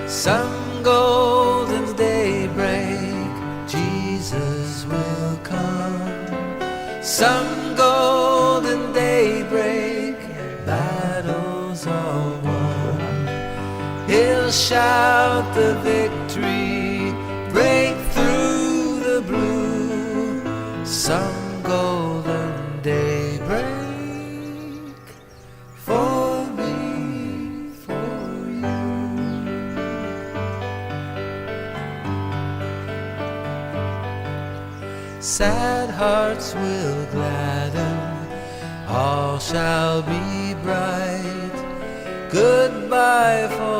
Some golden daybreak, Jesus will come. Some golden daybreak, battles all won. He'll shout the victory, break through the blue. Some golden daybreak for me, for you. Sad hearts will gladden, all shall be bright. Goodbye for